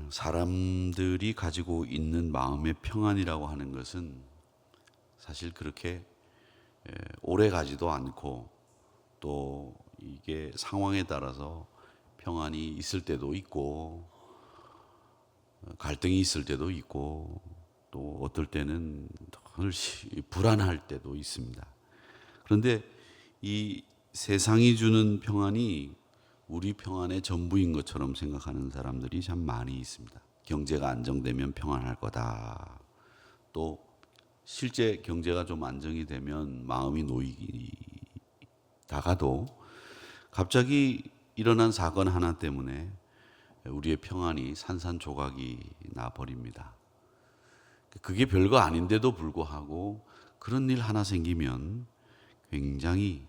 사람들이 가지고 있는 마음의 평안이라고 하는 것은 사실 그렇게 오래 가지도 않고, 또 이게 상황에 따라서 평안이 있을 때도 있고 갈등이 있을 때도 있고, 또 어떨 때는 불안할 때도 있습니다. 그런데 이 세상이 주는 평안이 우리 평안의 전부인 것처럼 생각하는 사람들이 참 많이 있습니다. 경제가 안정되면 평안할 거다. 또 실제 경제가 좀 안정이 되면 마음이 놓이다가도 갑자기 일어난 사건 하나 때문에 우리의 평안이 산산조각이 나버립니다. 그게 별거 아닌데도 불구하고 그런 일 하나 생기면 굉장히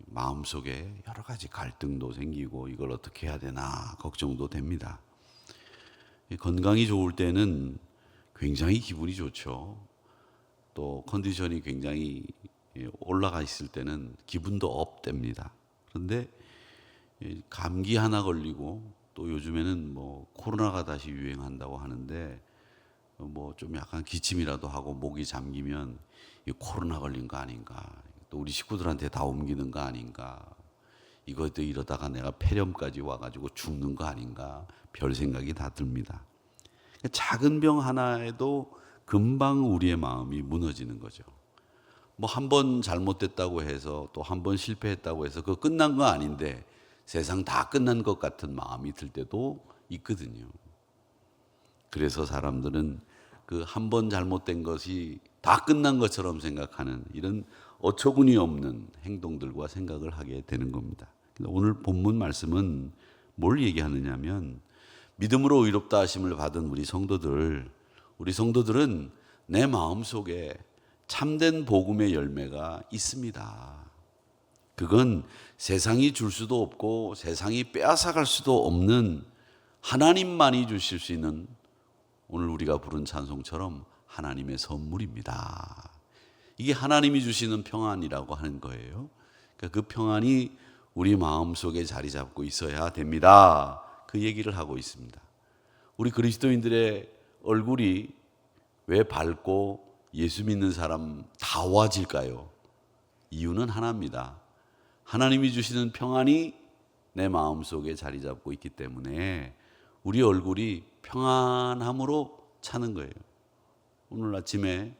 마음속에 여러 가지 갈등도 생기고 이걸 어떻게 해야 되나 걱정도 됩니다. 건강이 좋을 때는 굉장히 기분이 좋죠. 또 컨디션이 굉장히 올라가 있을 때는 기분도 업됩니다. 그런데 감기 하나 걸리고, 또 요즘에는 코로나가 다시 유행한다고 하는데 좀 약간 기침이라도 하고 목이 잠기면 이 코로나 걸린 거 아닌가, 또 우리 식구들한테 다 옮기는 거 아닌가, 이것도 이러다가 내가 폐렴까지 와가지고 죽는 거 아닌가, 별 생각이 다 듭니다. 작은 병 하나에도 금방 우리의 마음이 무너지는 거죠. 한 번 잘못됐다고 해서, 또 한 번 실패했다고 해서 그거 끝난 거 아닌데 세상 다 끝난 것 같은 마음이 들 때도 있거든요. 그래서 사람들은 그 한 번 잘못된 것이 다 끝난 것처럼 생각하는 이런 어처구니 없는 행동들과 생각을 하게 되는 겁니다. 오늘 본문 말씀은 뭘 얘기하느냐면, 믿음으로 의롭다 하심을 받은 우리 성도들은 내 마음속에 참된 복음의 열매가 있습니다. 그건 세상이 줄 수도 없고 세상이 빼앗아갈 수도 없는, 하나님만이 주실 수 있는, 오늘 우리가 부른 찬송처럼 하나님의 선물입니다. 이게 하나님이 주시는 평안이라고 하는 거예요. 그 평안이 우리 마음속에 자리 잡고 있어야 됩니다. 그 얘기를 하고 있습니다. 우리 그리스도인들의 얼굴이 왜 밝고 예수 믿는 사람 다워질까요? 이유는 하나입니다. 하나님이 주시는 평안이 내 마음속에 자리 잡고 있기 때문에 우리 얼굴이 평안함으로 차는 거예요. 오늘 아침에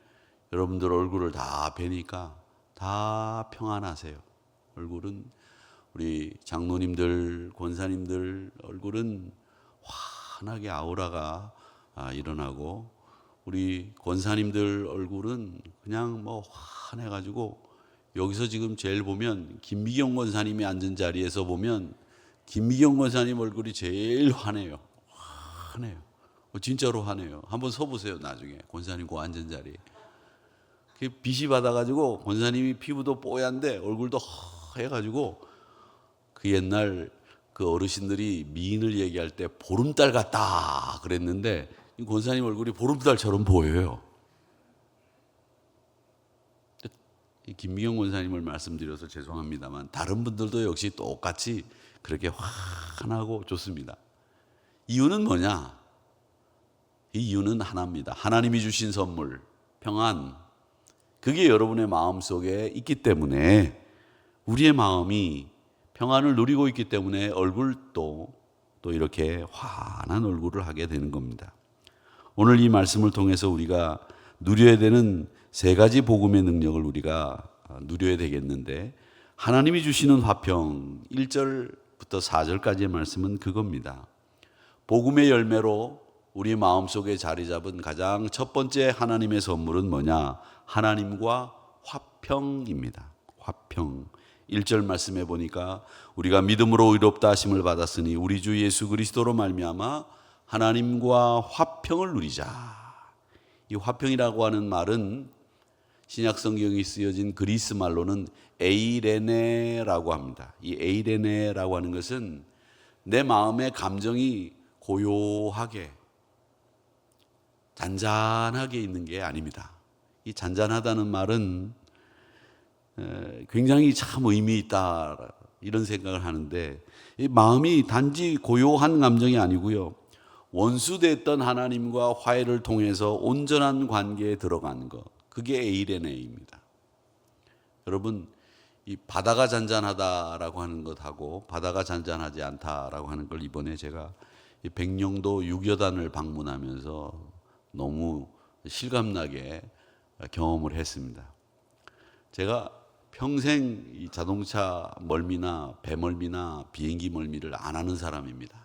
여러분들 얼굴을 다 뵈니까 다 평안하세요. 얼굴은, 우리 장로님들, 권사님들 얼굴은 환하게 아우라가 일어나고, 우리 권사님들 얼굴은 그냥 환해가지고, 여기서 지금 제일 보면 김미경 권사님이 앉은 자리에서 보면 김미경 권사님 얼굴이 제일 환해요. 환해요. 진짜로 환해요. 한번 서보세요. 나중에 권사님 그 앉은 자리에. 빛이 받아가지고 권사님이 피부도 뽀얀데 얼굴도 허해가지고, 그 옛날 그 어르신들이 미인을 얘기할 때 보름달 같다 그랬는데, 이 권사님 얼굴이 보름달처럼 보여요. 김미경 권사님을 말씀드려서 죄송합니다만 다른 분들도 역시 똑같이 그렇게 환하고 좋습니다. 이유는 뭐냐? 이 이유는 하나입니다. 하나님이 주신 선물, 평안, 그게 여러분의 마음속에 있기 때문에, 우리의 마음이 평안을 누리고 있기 때문에 얼굴도 또 이렇게 환한 얼굴을 하게 되는 겁니다. 오늘 이 말씀을 통해서 우리가 누려야 되는 세 가지 복음의 능력을 우리가 누려야 되겠는데, 하나님이 주시는 화평, 1절부터 4절까지의 말씀은 그겁니다. 복음의 열매로 우리 마음속에 자리 잡은 가장 첫 번째 하나님의 선물은 뭐냐? 하나님과 화평입니다. 화평. 1절 말씀해 보니까 우리가 믿음으로 의롭다 하심을 받았으니 우리 주 예수 그리스도로 말미암아 하나님과 화평을 누리자. 이 화평이라고 하는 말은 신약 성경이 쓰여진 그리스 말로는 에이레네라고 합니다. 이 에이레네라고 하는 것은 내 마음의 감정이 고요하게, 잔잔하게 있는 게 아닙니다. 이 잔잔하다는 말은 굉장히 참 의미 있다, 이런 생각을 하는데, 이 마음이 단지 고요한 감정이 아니고요, 원수됐던 하나님과 화해를 통해서 온전한 관계에 들어가는 것, 그게 에이레네입니다. 여러분, 이 바다가 잔잔하다라고 하는 것하고 바다가 잔잔하지 않다라고 하는 걸 이번에 제가 이 백령도 유교단을 방문하면서 너무 실감나게 경험을 했습니다. 제가 평생 이 자동차 멀미나 배멀미나 비행기 멀미를 안 하는 사람입니다.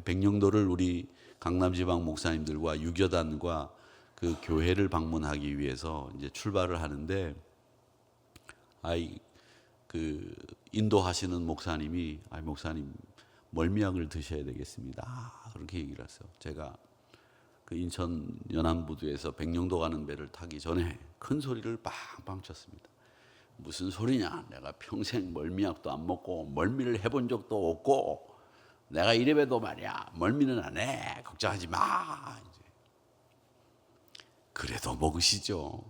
백령도를 우리 강남지방 목사님들과 유교단과 그 교회를 방문하기 위해서 이제 출발을 하는데, 그 인도하시는 목사님이 목사님 멀미약을 드셔야 되겠습니다, 그렇게 얘기를 했어요. 제가 그 인천 연안부두에서 백령도 가는 배를 타기 전에 큰 소리를 빵빵 쳤습니다. 무슨 소리냐, 내가 평생 멀미약도 안 먹고 멀미를 해본 적도 없고 내가 이래봬도 말이야 멀미는 안 해, 걱정하지 마. 이제. 그래도 먹으시죠.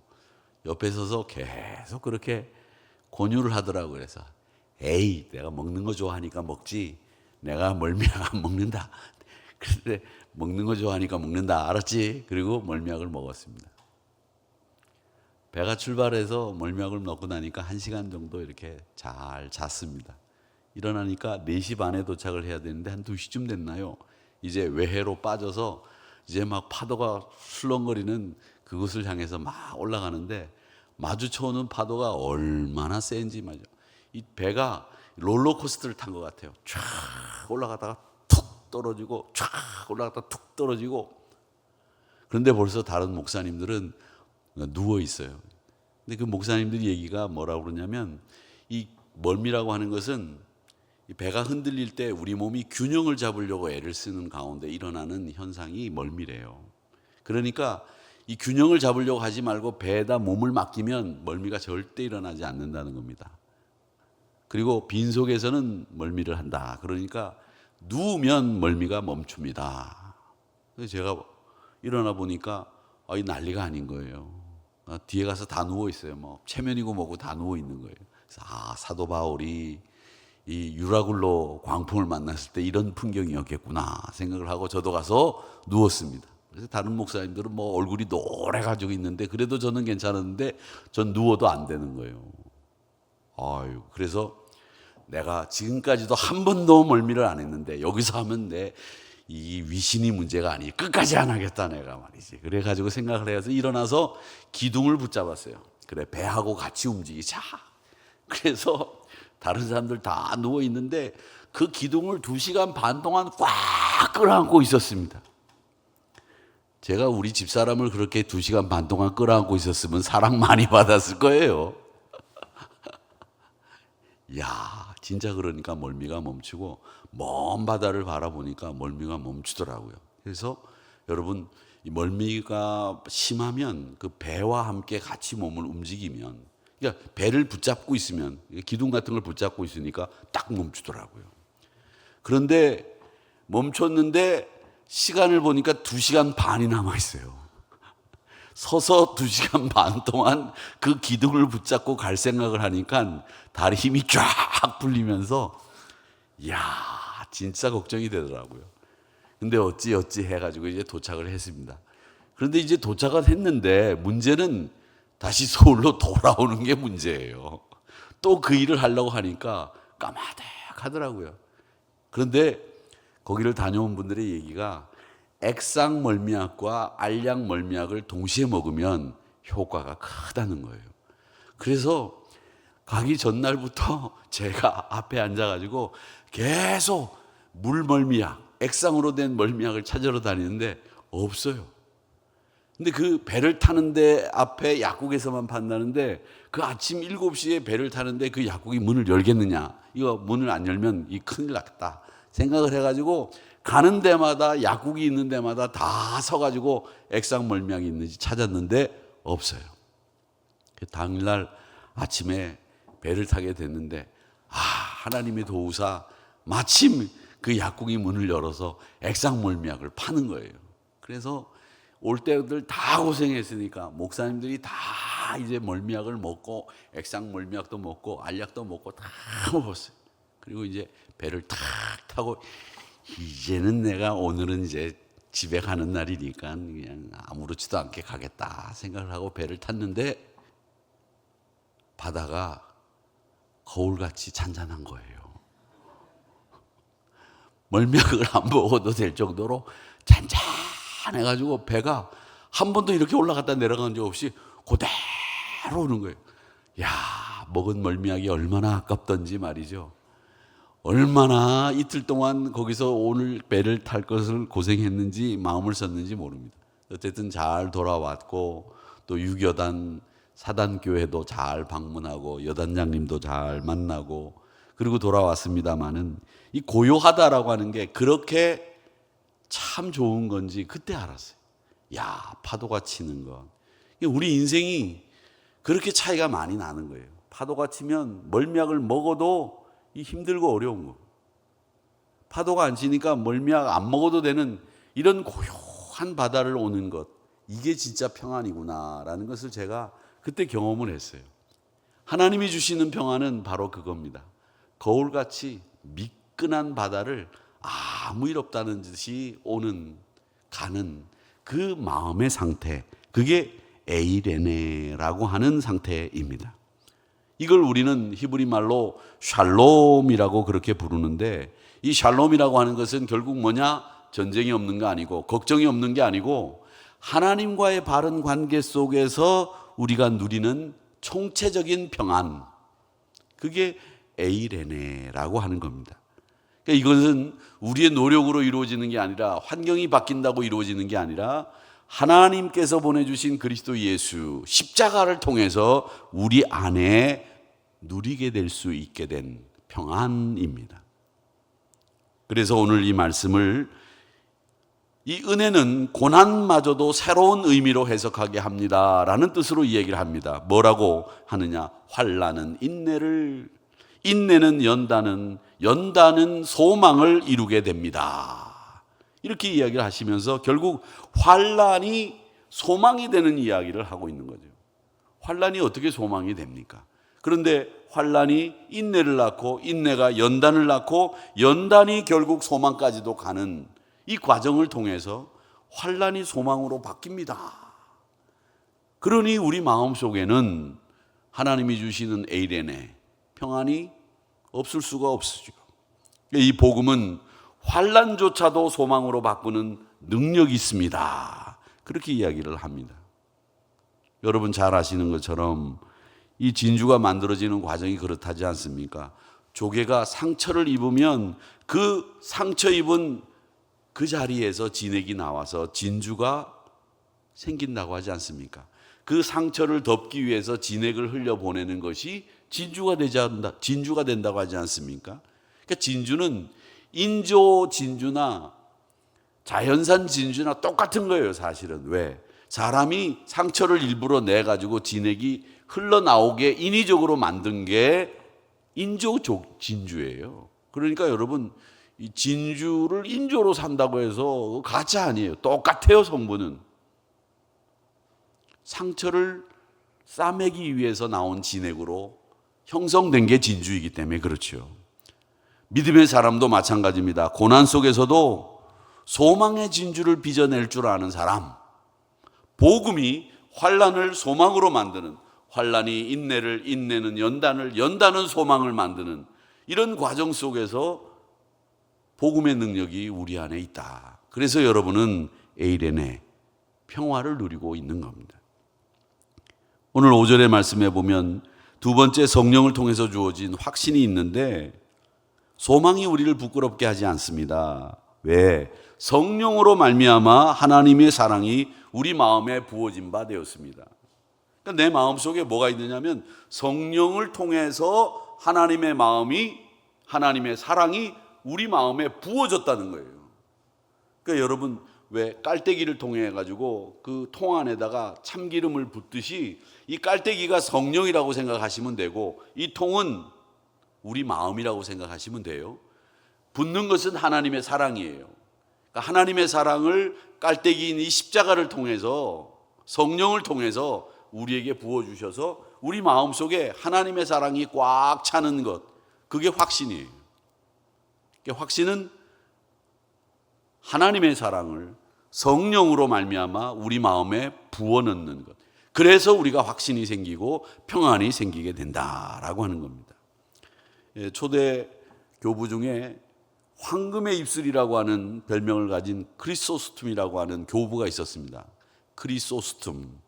옆에 서서 계속 그렇게 권유를 하더라고요. 그래서 에이, 내가 먹는 거 좋아하니까 먹지, 내가 멀미약 안 먹는다. 그런데 먹는 거 좋아하니까 먹는다, 알았지? 그리고 멀미약을 먹었습니다. 배가 출발해서 멀미약을 넣고 나니까 1시간 정도 이렇게 잘 잤습니다. 일어나니까 4시 반에 도착을 해야 되는데 한 2시쯤 됐나요? 이제 외해로 빠져서 이제 막 파도가 술렁거리는 그곳을 향해서 막 올라가는데, 마주쳐오는 파도가 얼마나 센지 말이죠. 이 배가 롤러코스터를 탄 것 같아요. 쫙 올라가다가 툭 떨어지고 쫙 올라가다가 툭 떨어지고. 그런데 벌써 다른 목사님들은 누워 있어요. 근데 그 목사님들 얘기가 뭐라고 그러냐면, 이 멀미라고 하는 것은 이 배가 흔들릴 때 우리 몸이 균형을 잡으려고 애를 쓰는 가운데 일어나는 현상이 멀미래요. 그러니까 이 균형을 잡으려고 하지 말고 배에다 몸을 맡기면 멀미가 절대 일어나지 않는다는 겁니다. 그리고 빈속에서는 멀미를 한다. 그러니까 누우면 멀미가 멈춥니다. 그래서 제가 일어나 보니까 이 난리가 아닌 거예요. 뒤에 가서 다 누워 있어요. 뭐 체면이고 뭐고 다 누워 있는 거예요. 그래서 사도 바울이 이 유라굴로 광풍을 만났을 때 이런 풍경이었겠구나 생각을 하고 저도 가서 누웠습니다. 그래서 다른 목사님들은 뭐 얼굴이 노래가지고 있는데 그래도 저는 괜찮았는데 전 누워도 안 되는 거예요. 그래서 내가 지금까지도 한 번도 멀미를 안 했는데 여기서 하면 이 위신이 문제가 아니, 끝까지 안 하겠다 내가 말이지. 그래가지고 생각을 해서 일어나서 기둥을 붙잡았어요. 그래, 배하고 같이 움직이자. 그래서 다른 사람들 다 누워 있는데 그 기둥을 2시간 반 동안 꽉 끌어안고 있었습니다. 제가 우리 집사람을 그렇게 2시간 반 동안 끌어안고 있었으면 사랑 많이 받았을 거예요. 야, 진짜 그러니까 멀미가 멈추고 먼 바다를 바라보니까 멀미가 멈추더라고요. 그래서 여러분, 이 멀미가 심하면 그 배와 함께 같이 몸을 움직이면, 그러니까 배를 붙잡고 있으면, 기둥 같은 걸 붙잡고 있으니까 딱 멈추더라고요. 그런데 멈췄는데 시간을 보니까 2시간 반이 남아 있어요. 서서 2시간 반 동안 그 기둥을 붙잡고 갈 생각을 하니까 다리 힘이 쫙 풀리면서, 이야, 진짜 걱정이 되더라고요. 근데 어찌 해가지고 이제 도착을 했습니다. 그런데 이제 도착을 했는데 문제는 다시 서울로 돌아오는 게 문제예요. 또 그 일을 하려고 하니까 까마득하더라고요. 그런데 거기를 다녀온 분들의 얘기가 액상 멀미약과 알약 멀미약을 동시에 먹으면 효과가 크다는 거예요. 그래서 가기 전날부터 제가 앞에 앉아가지고 계속 물 멀미약, 액상으로 된 멀미약을 찾으러 다니는데 없어요. 근데 그 배를 타는데 앞에 약국에서만 판다는데 그 아침 7시에 배를 타는데 그 약국이 문을 열겠느냐, 이거 문을 안 열면 이 큰일 났다 생각을 해가지고 가는 데마다, 약국이 있는 데마다 다 서가지고 액상 멀미약이 있는지 찾았는데 없어요. 당일날 아침에 배를 타게 됐는데 하나님의 도우사 마침 그 약국이 문을 열어서 액상 멀미약을 파는 거예요. 그래서 올 때들 다 고생했으니까 목사님들이 다 이제 멀미약을 먹고 액상 멀미약도 먹고 알약도 먹고 다 먹었어요. 그리고 이제 배를 탁 타고 이제는 내가 오늘은 이제 집에 가는 날이니까 그냥 아무렇지도 않게 가겠다 생각을 하고 배를 탔는데 바다가 거울같이 잔잔한 거예요. 멀미약을 안 먹어도 될 정도로 잔잔해가지고 배가 한 번도 이렇게 올라갔다 내려간 적 없이 그대로 오는 거예요. 야, 먹은 멀미약이 얼마나 아깝던지 말이죠. 얼마나 이틀 동안 거기서 오늘 배를 탈 것을 고생했는지 마음을 썼는지 모릅니다. 어쨌든 잘 돌아왔고 또 유교단 사단교회도 잘 방문하고 여단장님도 잘 만나고 그리고 돌아왔습니다마는 이 고요하다라고 하는 게 그렇게 참 좋은 건지 그때 알았어요. 야, 파도가 치는 거. 우리 인생이 그렇게 차이가 많이 나는 거예요. 파도가 치면 멀미약을 먹어도 이 힘들고 어려운 거. 파도가 안 치니까 멀미약 안 먹어도 되는 이런 고요한 바다를 오는 것. 이게 진짜 평안이구나라는 것을 제가 그때 경험을 했어요. 하나님이 주시는 평안은 바로 그겁니다. 거울같이 미끈한 바다를 아무 일 없다는 듯이 오는 가는 그 마음의 상태, 그게 에이레네라고 하는 상태입니다. 이걸 우리는 히브리 말로 샬롬이라고 그렇게 부르는데 이 샬롬이라고 하는 것은 결국 뭐냐? 전쟁이 없는 거 아니고 걱정이 없는 게 아니고 하나님과의 바른 관계 속에서 우리가 누리는 총체적인 평안, 그게 에이레네라고 하는 겁니다. 그러니까 이것은 우리의 노력으로 이루어지는 게 아니라 환경이 바뀐다고 이루어지는 게 아니라 하나님께서 보내주신 그리스도 예수 십자가를 통해서 우리 안에 누리게 될 수 있게 된 평안입니다. 그래서 오늘 이 말씀을 이 은혜는 고난마저도 새로운 의미로 해석하게 합니다라는 뜻으로 이 얘기를 합니다. 뭐라고 하느냐? 환난은 인내를, 인내는 연단은 소망을 이루게 됩니다. 이렇게 이야기를 하시면서 결국 환난이 소망이 되는 이야기를 하고 있는 거죠. 환난이 어떻게 소망이 됩니까? 그런데 환난이 인내를 낳고 인내가 연단을 낳고 연단이 결국 소망까지도 가는 이 과정을 통해서 환난이 소망으로 바뀝니다. 그러니 우리 마음속에는 하나님이 주시는 에이레네 평안이 없을 수가 없으죠. 이 복음은 환난조차도 소망으로 바꾸는 능력이 있습니다. 그렇게 이야기를 합니다. 여러분 잘 아시는 것처럼 이 진주가 만들어지는 과정이 그렇다지 않습니까? 조개가 상처를 입으면 그 상처 입은 그 자리에서 진액이 나와서 진주가 생긴다고 하지 않습니까? 그 상처를 덮기 위해서 진액을 흘려보내는 것이 진주가 된다고 하지 않습니까? 그러니까 진주는 인조 진주나 자연산 진주나 똑같은 거예요, 사실은. 왜? 사람이 상처를 일부러 내가지고 진액이 흘러나오게 인위적으로 만든 게 인조 진주예요. 그러니까 여러분, 이 진주를 인조로 산다고 해서 가짜 아니에요. 똑같아요, 성분은. 상처를 싸매기 위해서 나온 진액으로 형성된 게 진주이기 때문에 그렇죠. 믿음의 사람도 마찬가지입니다. 고난 속에서도 소망의 진주를 빚어낼 줄 아는 사람, 복음이 환난을 소망으로 만드는, 환난이 인내를, 인내는 연단을, 연단은 소망을 만드는 이런 과정 속에서 복음의 능력이 우리 안에 있다. 그래서 여러분은 에이레네 평화를 누리고 있는 겁니다. 오늘 5절의 말씀에 보면 두 번째 성령을 통해서 주어진 확신이 있는데 소망이 우리를 부끄럽게 하지 않습니다. 왜? 성령으로 말미암아 하나님의 사랑이 우리 마음에 부어진 바 되었습니다. 그러니까 내 마음속에 뭐가 있느냐면 성령을 통해서 하나님의 마음이, 하나님의 사랑이 우리 마음에 부어졌다는 거예요. 그러니까 여러분 왜 깔때기를 통해 가지고 그 통 안에다가 참기름을 붓듯이 이 깔때기가 성령이라고 생각하시면 되고 이 통은 우리 마음이라고 생각하시면 돼요. 붓는 것은 하나님의 사랑이에요. 그러니까 하나님의 사랑을 깔때기인 이 십자가를 통해서, 성령을 통해서 우리에게 부어주셔서 우리 마음속에 하나님의 사랑이 꽉 차는 것, 그게 확신이에요. 그러니까 확신은 하나님의 사랑을, 성령으로 말미암아 우리 마음에 부어 넣는 것. 그래서 우리가 확신이 생기고 평안이 생기게 된다라고 하는 겁니다. 초대 교부 중에 황금의 입술이라고 하는 별명을 가진 크리소스툼이라고 하는 교부가 있었습니다. 크리소스툼.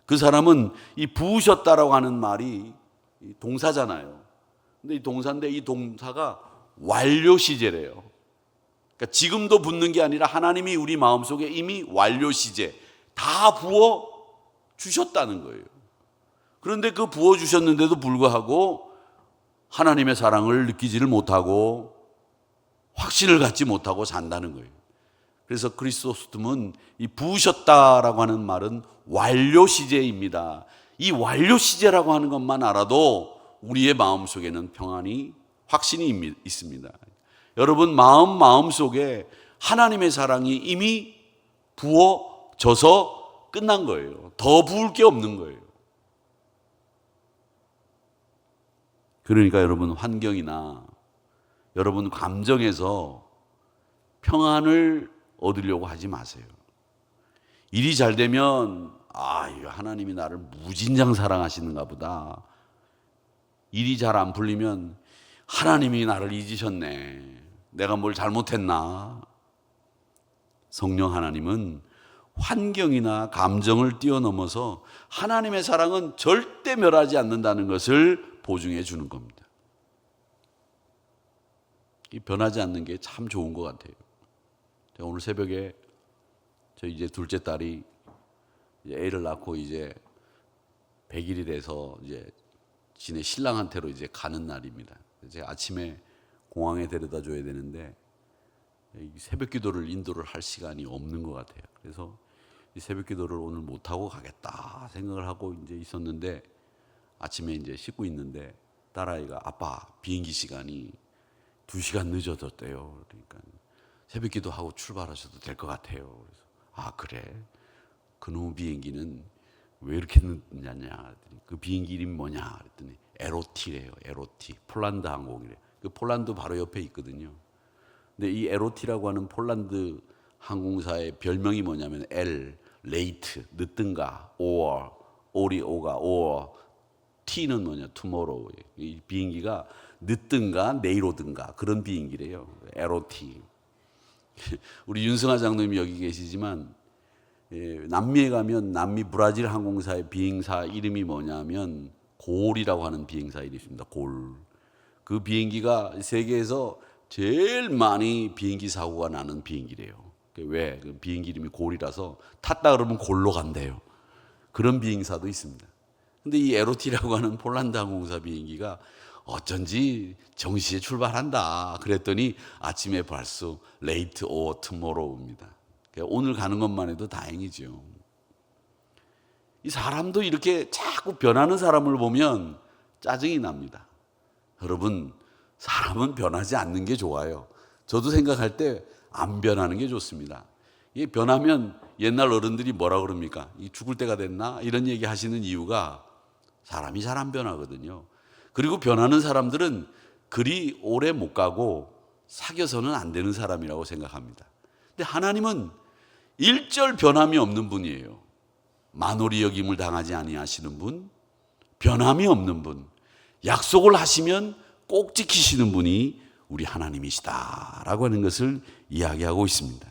그 사람은 이 부으셨다라고 하는 말이 동사잖아요. 근데 이 동사인데 이 동사가 완료 시제래요. 그러니까 지금도 붓는 게 아니라 하나님이 우리 마음속에 이미 완료 시제 다 부어 주셨다는 거예요. 그런데 그 부어 주셨는데도 불구하고 하나님의 사랑을 느끼지를 못하고 확신을 갖지 못하고 산다는 거예요. 그래서 크리소스톰은 이 부으셨다라고 하는 말은 완료 시제입니다. 이 완료 시제라고 하는 것만 알아도 우리의 마음속에는 평안이 확신이 있습니다. 여러분 마음속에 하나님의 사랑이 이미 부어져서 끝난 거예요. 더 부을 게 없는 거예요. 그러니까 여러분 환경이나 여러분 감정에서 평안을 얻으려고 하지 마세요. 일이 잘 되면 하나님이 나를 무진장 사랑하시는가 보다. 일이 잘 안 풀리면 하나님이 나를 잊으셨네. 내가 뭘 잘못했나? 성령 하나님은 환경이나 감정을 뛰어넘어서 하나님의 사랑은 절대 멸하지 않는다는 것을 보증해 주는 겁니다. 이 변하지 않는 게 참 좋은 것 같아요. 제가 오늘 새벽에 저희 이제 둘째 딸이 이제 애를 낳고 이제 100일이 돼서 이제 지네 신랑한테로 이제 가는 날입니다. 제가 아침에 공항에 데려다 줘야 되는데 새벽 기도를 인도를 할 시간이 없는 것 같아요. 그래서 이 새벽 기도를 오늘 못 하고 가겠다 생각을 하고 이제 있었는데 아침에 이제 씻고 있는데 딸아이가 아빠 비행기 시간이 2시간 늦어졌대요. 그러니까 새벽 기도하고 출발하셔도 될 것 같아요. 그래서 그래? 그놈의 비행기는 왜 이렇게 늦냐냐? 그 비행기 이름이 뭐냐? 그랬더니 에로티래요. 에로티. 폴란드 항공이래요. 그 폴란드 바로 옆에 있거든요. 근데 이 에로티라고 하는 폴란드 항공사의 별명이 뭐냐면 레이트, 늦든가, 오가, T는 뭐냐, 투모로우. 이 비행기가 늦든가 내일 오든가 그런 비행기래요. 에로티. 우리 윤승하 장로님이 여기 계시지만 남미에 가면 남미 브라질 항공사의 비행사 이름이 뭐냐면 골이라고 하는 비행사 이름이 있습니다. 골. 그 비행기가 세계에서 제일 많이 비행기 사고가 나는 비행기래요. 왜? 그 비행기 이름이 골이라서 탔다 그러면 골로 간대요. 그런 비행사도 있습니다. 근데 이 에로티라고 하는 폴란드 항공사 비행기가 어쩐지 정시에 출발한다. 그랬더니 아침에 벌써 late or tomorrow입니다. 오늘 가는 것만 해도 다행이죠. 이 사람도 이렇게 자꾸 변하는 사람을 보면 짜증이 납니다. 여러분, 사람은 변하지 않는 게 좋아요. 저도 생각할 때 안 변하는 게 좋습니다. 이게 변하면 옛날 어른들이 뭐라 그럽니까? 이 죽을 때가 됐나? 이런 얘기 하시는 이유가 사람이 잘 안 변하거든요. 그리고 변하는 사람들은 그리 오래 못 가고 사귀어서는 안 되는 사람이라고 생각합니다. 근데 하나님은 일절 변함이 없는 분이에요. 만홀히 여김을 당하지 아니하시는 분, 변함이 없는 분, 약속을 하시면 꼭 지키시는 분이 우리 하나님이시다라고 하는 것을 이야기하고 있습니다.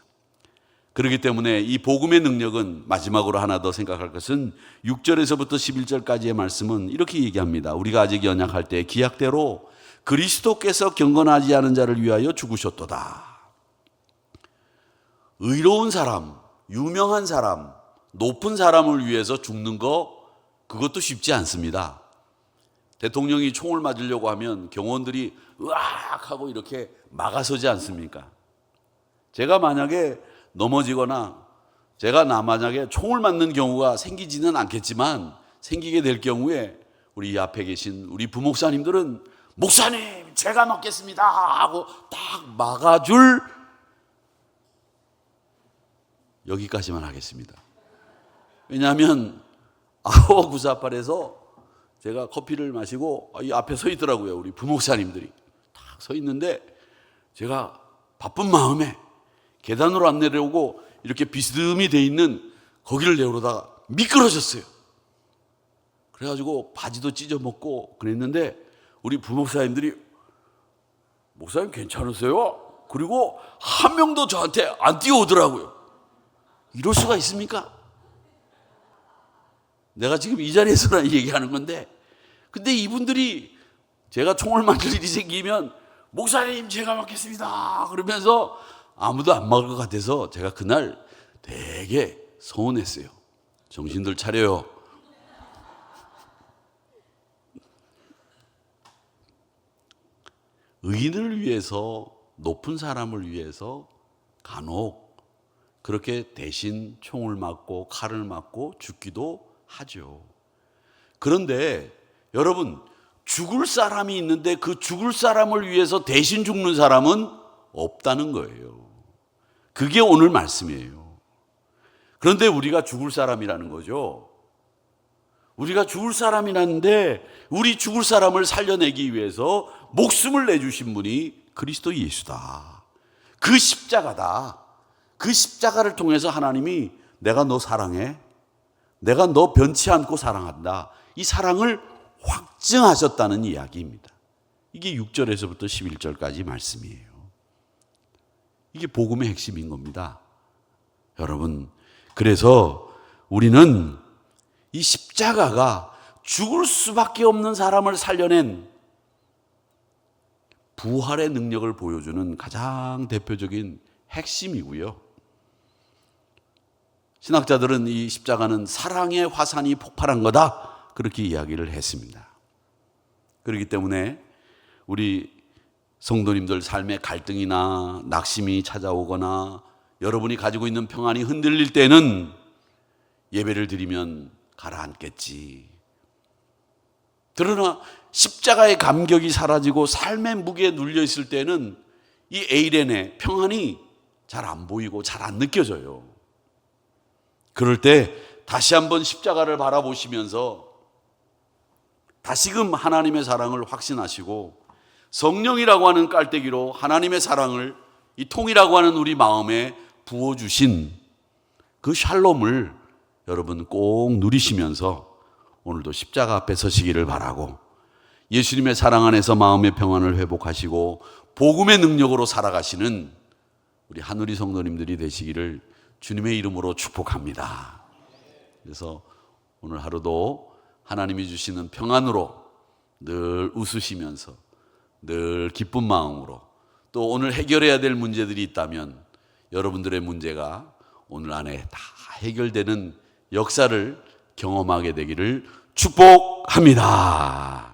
그렇기 때문에 이 복음의 능력은 마지막으로 하나 더 생각할 것은 6절에서부터 11절까지의 말씀은 이렇게 얘기합니다. 우리가 아직 연약할 때 기약대로 그리스도께서 경건하지 않은 자를 위하여 죽으셨도다. 의로운 사람, 유명한 사람, 높은 사람을 위해서 죽는 거 그것도 쉽지 않습니다. 대통령이 총을 맞으려고 하면 경호원들이 으악 하고 이렇게 막아서지 않습니까? 제가 만약에 넘어지거나 제가 만약에 총을 맞는 경우가 생기지는 않겠지만 생기게 될 경우에 우리 앞에 계신 우리 부목사님들은 목사님 제가 맞겠습니다 하고 딱 막아줄 여기까지만 하겠습니다. 왜냐하면 9598에서 제가 커피를 마시고 이 앞에 서 있더라고요. 우리 부목사님들이 딱 서 있는데 제가 바쁜 마음에 계단으로 안 내려오고 이렇게 비스듬히 돼 있는 거기를 내오러다가 미끄러졌어요. 그래가지고 바지도 찢어먹고 그랬는데 우리 부목사님들이 목사님 괜찮으세요? 그리고 한 명도 저한테 안 뛰어오더라고요. 이럴 수가 있습니까? 내가 지금 이 자리에서나 얘기하는 건데, 근데 이분들이 제가 총을 맞을 일이 생기면 목사님 제가 맞겠습니다 그러면서 아무도 안 막을 것 같아서 제가 그날 되게 서운했어요. 정신들 차려요. 의인을 위해서, 높은 사람을 위해서 간혹 그렇게 대신 총을 맞고 칼을 맞고 죽기도 하죠. 그런데 여러분, 죽을 사람이 있는데 그 죽을 사람을 위해서 대신 죽는 사람은 없다는 거예요. 그게 오늘 말씀이에요. 그런데 우리가 죽을 사람이라는 거죠. 우리가 죽을 사람이라는데 우리 죽을 사람을 살려내기 위해서 목숨을 내주신 분이 그리스도 예수다. 그 십자가다. 그 십자가를 통해서 하나님이 내가 너 사랑해. 내가 너 변치 않고 사랑한다. 이 사랑을 확증하셨다는 이야기입니다. 이게 6절에서부터 11절까지 말씀이에요. 이게 복음의 핵심인 겁니다. 여러분, 그래서 우리는 이 십자가가 죽을 수밖에 없는 사람을 살려낸 부활의 능력을 보여주는 가장 대표적인 핵심이고요. 신학자들은 이 십자가는 사랑의 화산이 폭발한 거다, 그렇게 이야기를 했습니다. 그렇기 때문에 우리 성도님들 삶에 갈등이나 낙심이 찾아오거나 여러분이 가지고 있는 평안이 흔들릴 때는 예배를 드리면 가라앉겠지. 그러나 십자가의 감격이 사라지고 삶의 무게에 눌려 있을 때는 이 에이렌의 평안이 잘 안 보이고 잘 안 느껴져요. 그럴 때 다시 한번 십자가를 바라보시면서 다시금 하나님의 사랑을 확신하시고 성령이라고 하는 깔때기로 하나님의 사랑을 이 통이라고 하는 우리 마음에 부어주신 그 샬롬을 여러분 꼭 누리시면서 오늘도 십자가 앞에 서시기를 바라고, 예수님의 사랑 안에서 마음의 평안을 회복하시고 복음의 능력으로 살아가시는 우리 한우리 성도님들이 되시기를 주님의 이름으로 축복합니다. 그래서 오늘 하루도 하나님이 주시는 평안으로 늘 웃으시면서 늘 기쁜 마음으로, 또 오늘 해결해야 될 문제들이 있다면 여러분들의 문제가 오늘 안에 다 해결되는 역사를 경험하게 되기를 축복합니다.